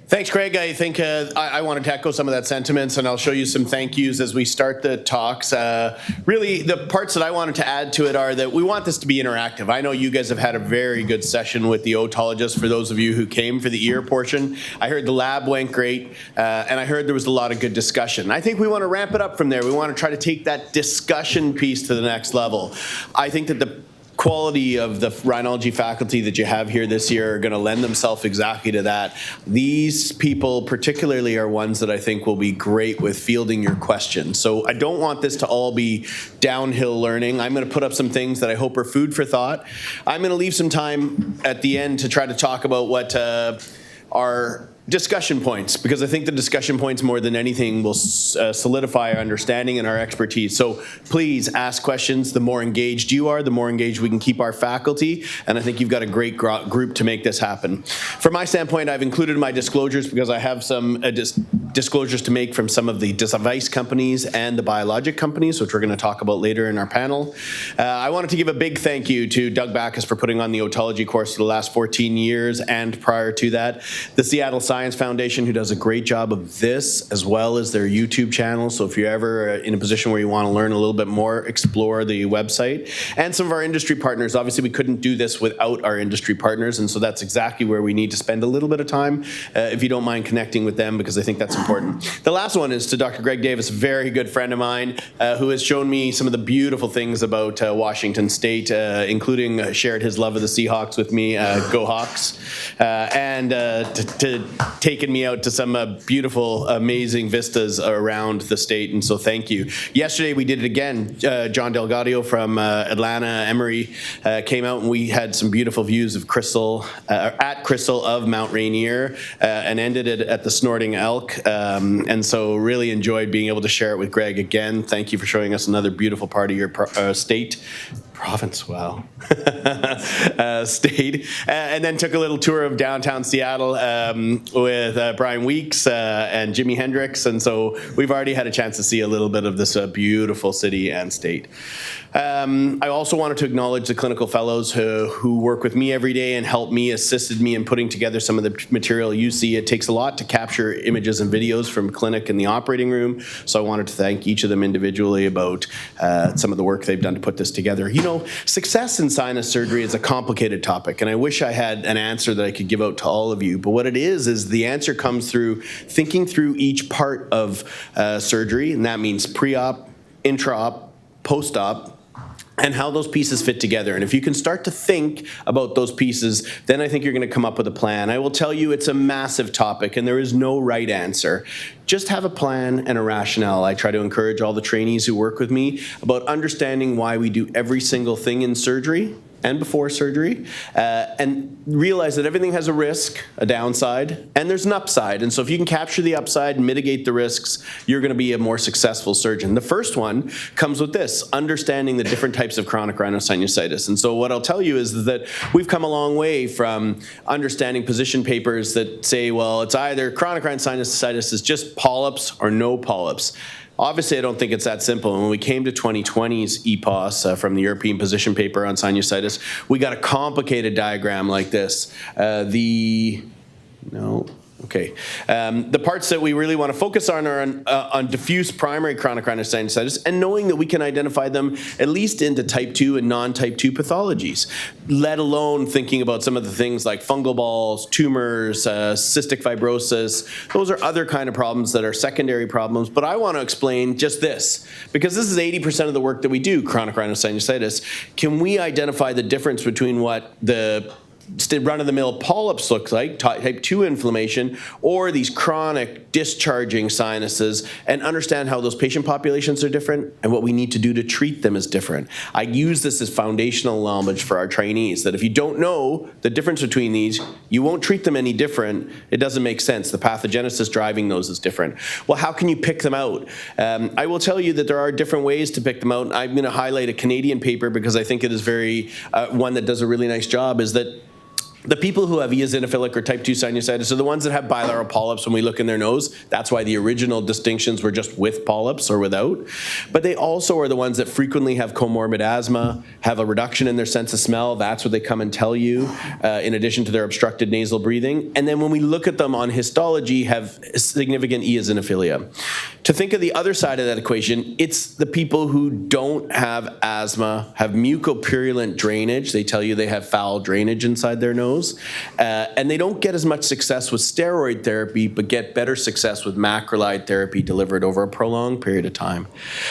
Thanks, Craig. I think I wanted to echo some of that sentiments, and I'll show you some thank yous as we start the talks. Really, the parts that I wanted to add to it are that we want this to be interactive. I know you guys have had a very good session with the otologist, for those of you who came for the ear portion. I heard the lab went great, and I heard there was a lot of good discussion. I think we want to ramp it up from there. We want to try to take that discussion piece to the next level. I think that the quality of the rhinology faculty that you have here this year are going to lend themselves exactly to that. These people particularly are ones that I think will be great with fielding your questions. So I don't want this to all be downhill learning. I'm going to put up some things that I hope are food for thought. I'm going to leave some time at the end to try to talk about what our discussion points, because I think the discussion points more than anything will solidify our understanding and our expertise. So please ask questions. The more engaged you are, the more engaged we can keep our faculty, and I think you've got a great group to make this happen. From my standpoint, I've included my disclosures because I have some disclosures to make from some of the device companies and the biologic companies, which we're going to talk about later in our panel. I wanted to give a big thank you to Doug Backus for putting on the otology course for the last 14 years and prior to that. The Seattle Science Foundation, who does a great job of this, as well as their YouTube channel. So if you're ever in a position where you want to learn a little bit more, explore the website. And some of our industry partners. Obviously, we couldn't do this without our industry partners, and so that's exactly where we need to spend a little bit of time, if you don't mind connecting with them, because I think that's important. The last one is to Dr. Greg Davis, a very good friend of mine, who has shown me some of the beautiful things about Washington State, including shared his love of the Seahawks with me, go Hawks, and taken me out to some beautiful, amazing vistas around the state, and so thank you. Yesterday we did it again. John Delgadio from Atlanta Emory came out, and we had some beautiful views of Crystal, at Crystal of Mount Rainier, and ended it at the Snorting Elk, and so really enjoyed being able to share it with Greg again. Thank you for showing us another beautiful part of your state. Province, wow. State. And then took a little tour of downtown Seattle with Brian Weeks and Jimi Hendrix. And so we've already had a chance to see a little bit of this beautiful city and state. I also wanted to acknowledge the clinical fellows who work with me every day and help me, assisted me in putting together some of the material you see. It takes a lot to capture images and videos from clinic in the operating room. So I wanted to thank each of them individually about some of the work they've done to put this together. You know, success in sinus surgery is a complicated topic, and I wish I had an answer that I could give out to all of you. But what it is the answer comes through thinking through each part of surgery, and that means pre-op, intra-op, post-op, and how those pieces fit together. And if you can start to think about those pieces, then I think you're going to come up with a plan. I will tell you it's a massive topic, and there is no right answer. Just have a plan and a rationale. I try to encourage all the trainees who work with me about understanding why we do every single thing in surgery and before surgery, and realize that everything has a risk, a downside, and there's an upside. And so if you can capture the upside and mitigate the risks, you're going to be a more successful surgeon. The first one comes with this, understanding the different types of chronic rhinosinusitis. And so what I'll tell you is that we've come a long way from understanding position papers that say, well, it's either chronic rhinosinusitis is just polyps or no polyps. Obviously, I don't think it's that simple. And when we came to 2020's EPOS from the European position paper on sinusitis, we got a complicated diagram like this. The parts that we really want to focus on are on diffuse primary chronic rhinosinusitis, and knowing that we can identify them at least into type 2 and non-type 2 pathologies, let alone thinking about some of the things like fungal balls, tumors, cystic fibrosis. Those are other kind of problems that are secondary problems. But I want to explain just this, because this is 80% of the work that we do, chronic rhinosinusitis. Can we identify the difference between what the run-of-the-mill polyps look like, type 2 inflammation, or these chronic discharging sinuses, and understand how those patient populations are different and what we need to do to treat them is different. I use this as foundational knowledge for our trainees, that if you don't know the difference between these, you won't treat them any different. It doesn't make sense. The pathogenesis driving those is different. Well, how can you pick them out? I will tell you that there are different ways to pick them out. I'm going to highlight a Canadian paper because I think it is very, one that does a really nice job, is that The people who have eosinophilic or type 2 sinusitis are the ones that have bilateral polyps when we look in their nose. That's why the original distinctions were just with polyps or without. But they also are the ones that frequently have comorbid asthma, have a reduction in their sense of smell. That's what they come and tell you, in addition to their obstructed nasal breathing. And then when we look at them on histology, have significant eosinophilia. To think of the other side of that equation, it's the people who don't have asthma, have mucopurulent drainage. They tell you they have foul drainage inside their nose. And they don't get as much success with steroid therapy, but get better success with macrolide therapy delivered over a prolonged period of time.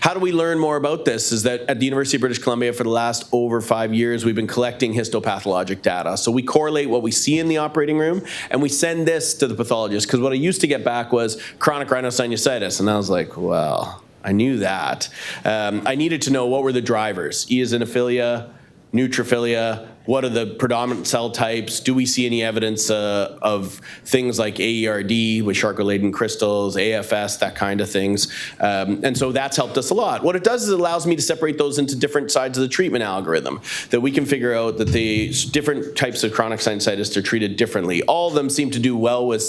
How do we learn more about this? Is that at the University of British Columbia for the last over 5 years, we've been collecting histopathologic data. So we correlate what we see in the operating room, and we send this to the pathologist, because what I used to get back was chronic rhinosinusitis, and I was like, well, I knew that. I needed to know what were the drivers: eosinophilia, neutrophilia, what are the predominant cell types? Do we see any evidence of things like AERD with Charcot-Leyden crystals, AFS, that kind of things? And so that's helped us a lot. What it does is it allows me to separate those into different sides of the treatment algorithm, that we can figure out that the different types of chronic sinusitis are treated differently. All of them seem to do well with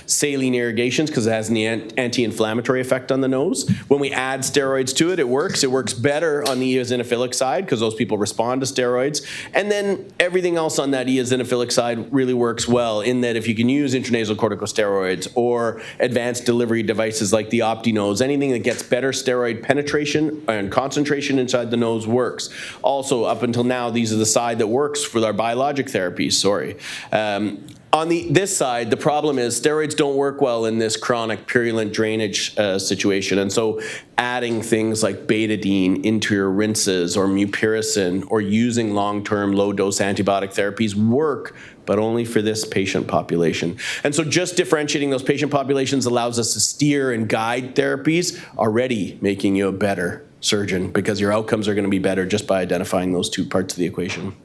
saline irrigations because it has an anti-inflammatory effect on the nose. When we add steroids to it, it works. It works better on the eosinophilic side because those people respond to steroids. And then everything else on that eosinophilic side really works well, in that if you can use intranasal corticosteroids or advanced delivery devices like the OptiNose, anything that gets better steroid penetration and concentration inside the nose works. Also, up until now, these are the side that works for our biologic therapies, On this side, the problem is steroids don't work well in this chronic purulent drainage situation. And so adding things like betadine into your rinses or mupirocin or using long-term low-dose antibiotic therapies work, but only for this patient population. And so just differentiating those patient populations allows us to steer and guide therapies, already making you a better surgeon, because your outcomes are going to be better just by identifying those two parts of the equation.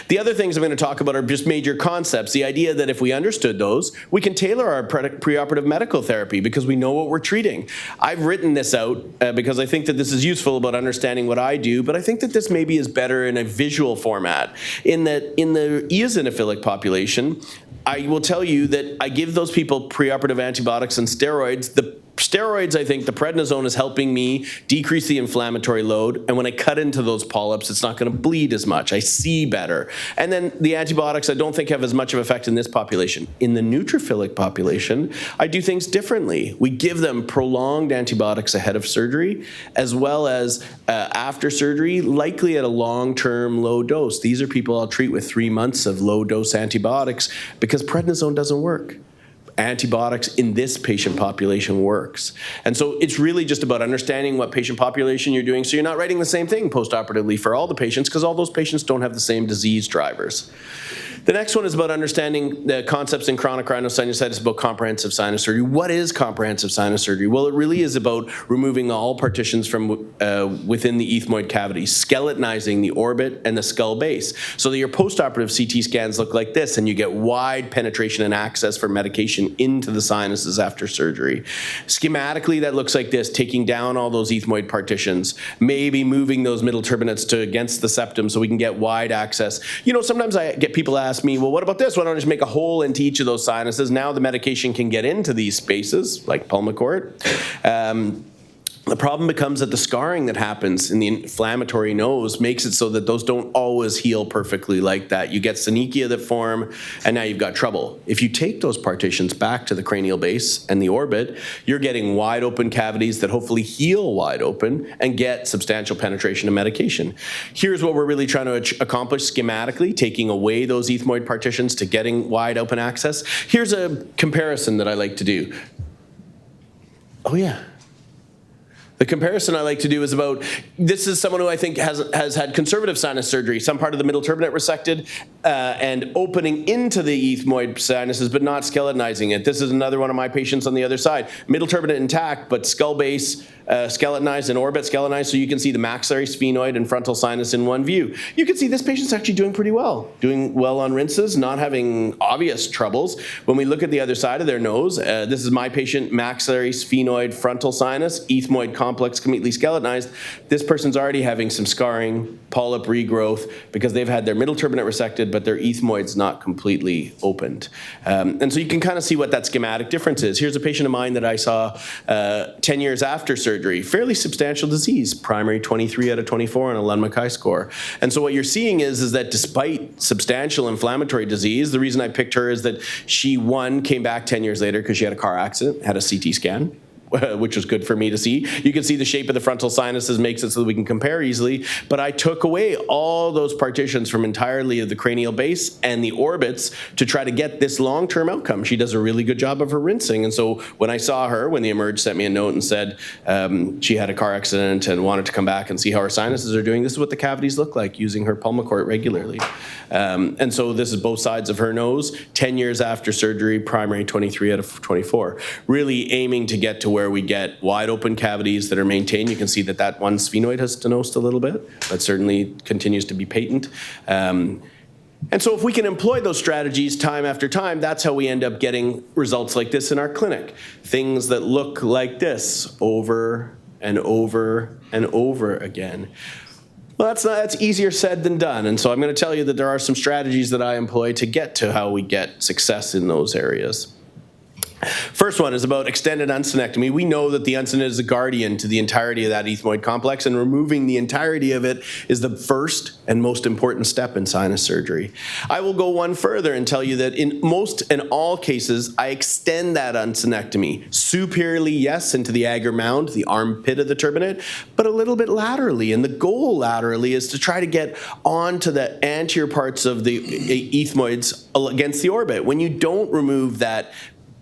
The other things I'm going to talk about are just major concepts. The idea that if we understood those, we can tailor our preoperative medical therapy because we know what we're treating. I've written this out because I think that this is useful about understanding what I do, but I think that this maybe is better in a visual format. In that, in the eosinophilic population, I will tell you that I give those people preoperative antibiotics and steroids. The steroids, I think the prednisone is helping me decrease the inflammatory load, and when I cut into those polyps, it's not going to bleed as much. I see better. And then the antibiotics I don't think have as much of effect in this population. In the neutrophilic population, I do things differently. We give them prolonged antibiotics ahead of surgery, as well as after surgery, likely at a long-term low dose. These are people I'll treat with 3 months of low-dose antibiotics because prednisone doesn't work. Antibiotics in this patient population works. And so it's really just about understanding what patient population you're doing, so you're not writing the same thing postoperatively for all the patients, because all those patients don't have the same disease drivers. The next one is about understanding the concepts in chronic rhinosinusitis about comprehensive sinus surgery. What is comprehensive sinus surgery? Well, it really is about removing all partitions from within the ethmoid cavity, skeletonizing the orbit and the skull base, so that your postoperative CT scans look like this, and you get wide penetration and access for medication into the sinuses after surgery. Schematically, that looks like this: taking down all those ethmoid partitions, maybe moving those middle turbinates to against the septum so we can get wide access. You know, sometimes I get people ask me, well, what about this? Why don't I just make a hole into each of those sinuses? Now the medication can get into these spaces, like Pulmicort. The problem becomes that the scarring that happens in the inflammatory nose makes it so that those don't always heal perfectly like that. You get synechia that form, and now you've got trouble. If you take those partitions back to the cranial base and the orbit, you're getting wide open cavities that hopefully heal wide open and get substantial penetration of medication. Here's what we're really trying to accomplish schematically, taking away those ethmoid partitions to getting wide open access. Here's a comparison that I like to do. Oh yeah. The comparison I like to do is about, this is someone who I think has had conservative sinus surgery, some part of the middle turbinate resected and opening into the ethmoid sinuses, but not skeletonizing it. This is another one of my patients on the other side. Middle turbinate intact, but skull base skeletonized and orbit skeletonized, so you can see the maxillary sphenoid and frontal sinus in one view. You can see this patient's actually doing pretty well. Doing well on rinses, not having obvious troubles. When we look at the other side of their nose, this is my patient, maxillary sphenoid frontal sinus, ethmoid complex completely skeletonized. This person's already having some scarring, polyp regrowth, because they've had their middle turbinate resected but their ethmoid's not completely opened. And so you can kind of see what that schematic difference is. Here's a patient of mine that I saw 10 years after surgery, fairly substantial disease, primary 23 out of 24 on a Lund-Mackay score. And so what you're seeing is that despite substantial inflammatory disease, the reason I picked her is that she, one, came back 10 years later because she had a car accident, had a CT scan, which was good for me to see. You can see the shape of the frontal sinuses makes it so that we can compare easily, but I took away all those partitions from entirely of the cranial base and the orbits to try to get this long-term outcome. She does a really good job of her rinsing, and so when I saw her, when the Emerge sent me a note and said she had a car accident and wanted to come back and see how her sinuses are doing, this is what the cavities look like using her Pulmicort regularly. And so this is both sides of her nose, 10 years after surgery, primary 23 out of 24. Really aiming to get to where we get wide open cavities that are maintained. You can see that that one sphenoid has stenosed a little bit, but certainly continues to be patent. And so if we can employ those strategies time after time, that's how we end up getting results like this in our clinic. Things that look like this over and over and over again. Well, that's easier said than done. And so I'm going to tell you that there are some strategies that I employ to get to how we get success in those areas. First one is about extended uncinectomy. We know that the uncinate is a guardian to the entirety of that ethmoid complex, and removing the entirety of it is the first and most important step in sinus surgery. I will go one further and tell you that in most and all cases, I extend that uncinectomy. Superiorly, yes, into the agar mound, the armpit of the turbinate, but a little bit laterally. And the goal laterally is to try to get onto the anterior parts of the ethmoids against the orbit. When you don't remove that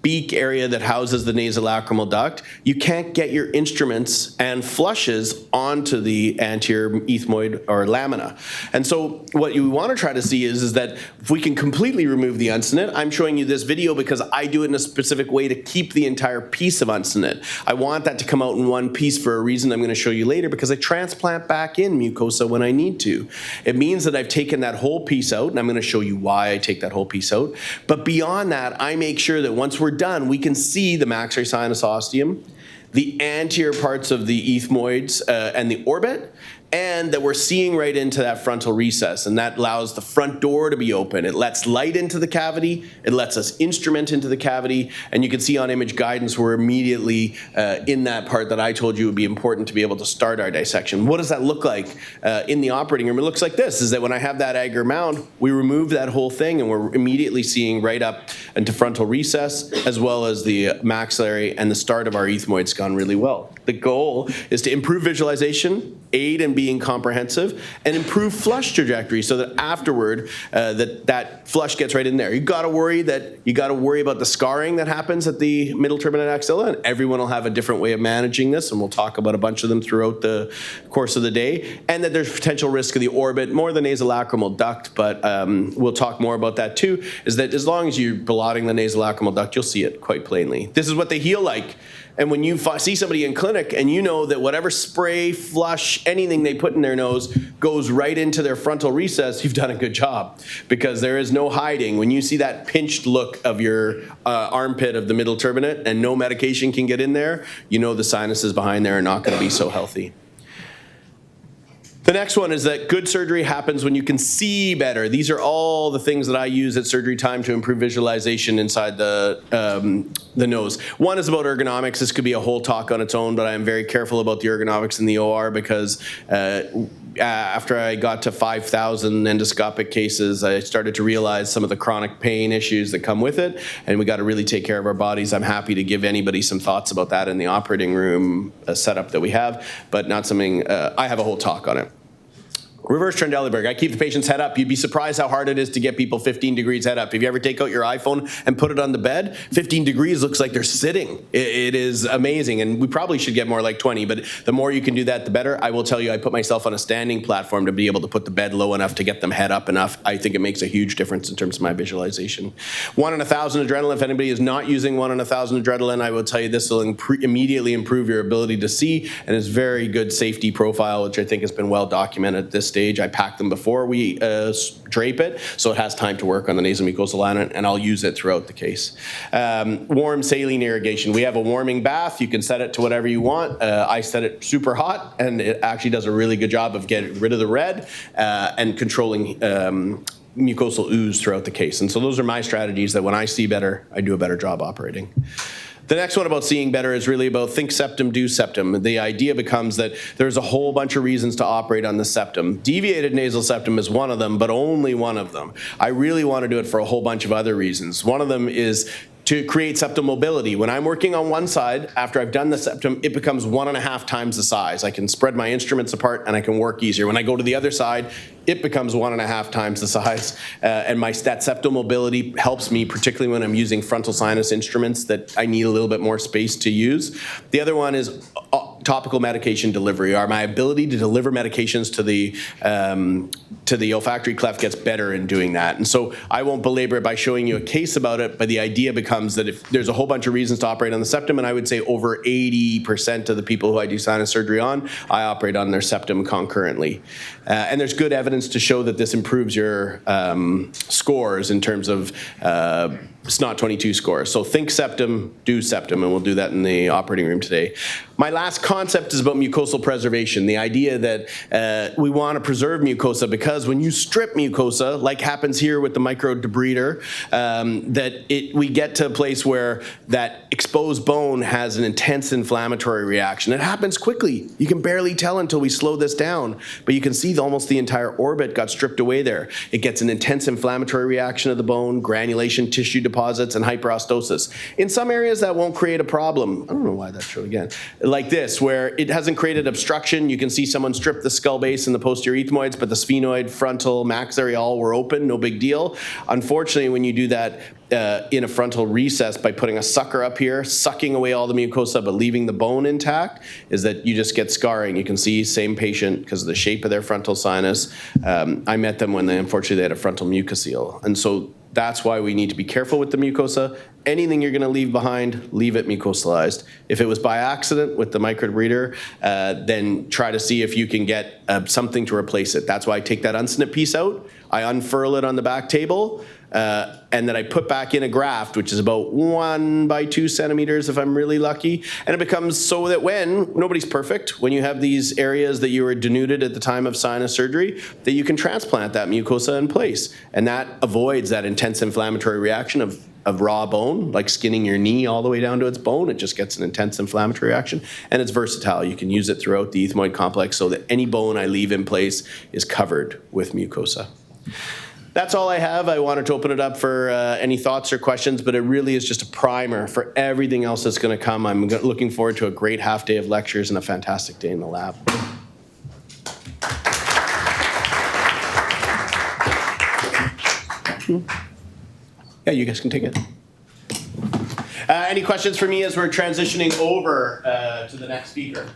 beak area that houses the nasolacrimal duct, you can't get your instruments and flushes onto the anterior ethmoid or lamina. And so what you want to try to see is that if we can completely remove the uncinate, I'm showing you this video because I do it in a specific way to keep the entire piece of uncinate. I want that to come out in one piece for a reason I'm going to show you later, because I transplant back in mucosa when I need to. It means that I've taken that whole piece out, and I'm going to show you why I take that whole piece out. But beyond that, I make sure that once we're done, we can see the maxillary sinus ostium, the anterior parts of the ethmoids and the orbit, and that we're seeing right into that frontal recess, and that allows the front door to be open. It lets light into the cavity, it lets us instrument into the cavity, and you can see on image guidance we're immediately in that part that I told you would be important to be able to start our dissection. What does that look like in the operating room? It looks like this, is that when I have that agar mound, we remove that whole thing and we're immediately seeing right up into frontal recess, as well as the maxillary, and the start of our ethmoid's gone really well. The goal is to improve visualization, aid in being comprehensive, and improve flush trajectory so that afterward that flush gets right in there. You got to worry about the scarring that happens at the middle turbinate axilla, and everyone will have a different way of managing this, and we'll talk about a bunch of them throughout the course of the day, and that there's potential risk of the orbit, more the nasolacrimal duct, but we'll talk more about that too, is that as long as you're blotting the nasolacrimal duct, you'll see it quite plainly. This is what they heal like. And when you see somebody in clinic and you know that whatever spray, flush, anything they put in their nose goes right into their frontal recess, you've done a good job, because there is no hiding. When you see that pinched look of your armpit of the middle turbinate and no medication can get in there, you know the sinuses behind there are not going to be so healthy. The next one is that good surgery happens when you can see better. These are all the things that I use at surgery time to improve visualization inside the nose. One is about ergonomics. This could be a whole talk on its own, but I am very careful about the ergonomics in the OR because after I got to 5,000 endoscopic cases, I started to realize some of the chronic pain issues that come with it, and we got to really take care of our bodies. I'm happy to give anybody some thoughts about that in the operating room setup that we have, but not something, I have a whole talk on it. Reverse Trendelenburg. I keep the patient's head up. You'd be surprised how hard it is to get people 15 degrees head up. If you ever take out your iPhone and put it on the bed, 15 degrees looks like they're sitting. It is amazing, and we probably should get more like 20, but the more you can do that, the better. I will tell you, I put myself on a standing platform to be able to put the bed low enough to get them head up enough. I think it makes a huge difference in terms of my visualization. 1 in 1,000 adrenaline. If anybody is not using 1 in 1,000 adrenaline, I will tell you this will immediately improve your ability to see, and is very good safety profile, which I think has been well documented at this stage. I pack them before we drape it, so it has time to work on the nasomucosal line, and I'll use it throughout the case. Warm saline irrigation. We have a warming bath. You can set it to whatever you want. I set it super hot, and it actually does a really good job of getting rid of the red and controlling mucosal ooze throughout the case. And so those are my strategies that when I see better, I do a better job operating. The next one about seeing better is really about think septum, do septum. The idea becomes that there's a whole bunch of reasons to operate on the septum. Deviated nasal septum is one of them, but only one of them. I really want to do it for a whole bunch of other reasons. One of them is to create septum mobility. When I'm working on one side, after I've done the septum, it becomes 1.5 times the size. I can spread my instruments apart and I can work easier. When I go to the other side, it becomes 1.5 times the size. And that septum mobility helps me, particularly when I'm using frontal sinus instruments that I need a little bit more space to use. The other one is topical medication delivery, or my ability to deliver medications to the olfactory cleft gets better in doing that. And so I won't belabor it by showing you a case about it, but the idea becomes that if there's a whole bunch of reasons to operate on the septum, and I would say over 80% of the people who I do sinus surgery on, I operate on their septum concurrently. And there's good evidence to show that this improves your scores in terms of SNOT-22 scores. So think septum, do septum, and we'll do that in the operating room today. My last concept is about mucosal preservation, the idea that we want to preserve mucosa because when you strip mucosa, like happens here with the microdebrider, we get to a place where that exposed bone has an intense inflammatory reaction. It happens quickly. You can barely tell until we slow this down, but you can see almost the entire orbit got stripped away there. It gets an intense inflammatory reaction of the bone, granulation, tissue deposits, and hyperostosis. In some areas that won't create a problem. I don't know why that's true again. Like this, where it hasn't created obstruction. You can see someone strip the skull base and the posterior ethmoids, but the sphenoid, frontal, maxillary all were open, no big deal. Unfortunately, when you do that in a frontal recess by putting a sucker up here, sucking away all the mucosa but leaving the bone intact, is that you just get scarring. You can see same patient because of the shape of their frontal sinus. I met them when unfortunately they had a frontal mucocele. And so that's why we need to be careful with the mucosa. Anything you're going to leave behind, leave it mucosalized. If it was by accident with the microdebrider, then try to see if you can get something to replace it. That's why I take that uncinate piece out, I unfurl it on the back table, and then I put back in a graft, which is about 1 by 2 centimeters if I'm really lucky. And it becomes so that nobody's perfect, when you have these areas that you were denuded at the time of sinus surgery, that you can transplant that mucosa in place. And that avoids that intense inflammatory reaction of raw bone, like skinning your knee all the way down to its bone. It just gets an intense inflammatory reaction. And it's versatile. You can use it throughout the ethmoid complex so that any bone I leave in place is covered with mucosa. That's all I have. I wanted to open it up for any thoughts or questions, but it really is just a primer for everything else that's going to come. I'm looking forward to a great half day of lectures and a fantastic day in the lab. Yeah, you guys can take it. Any questions for me as we're transitioning over to the next speaker?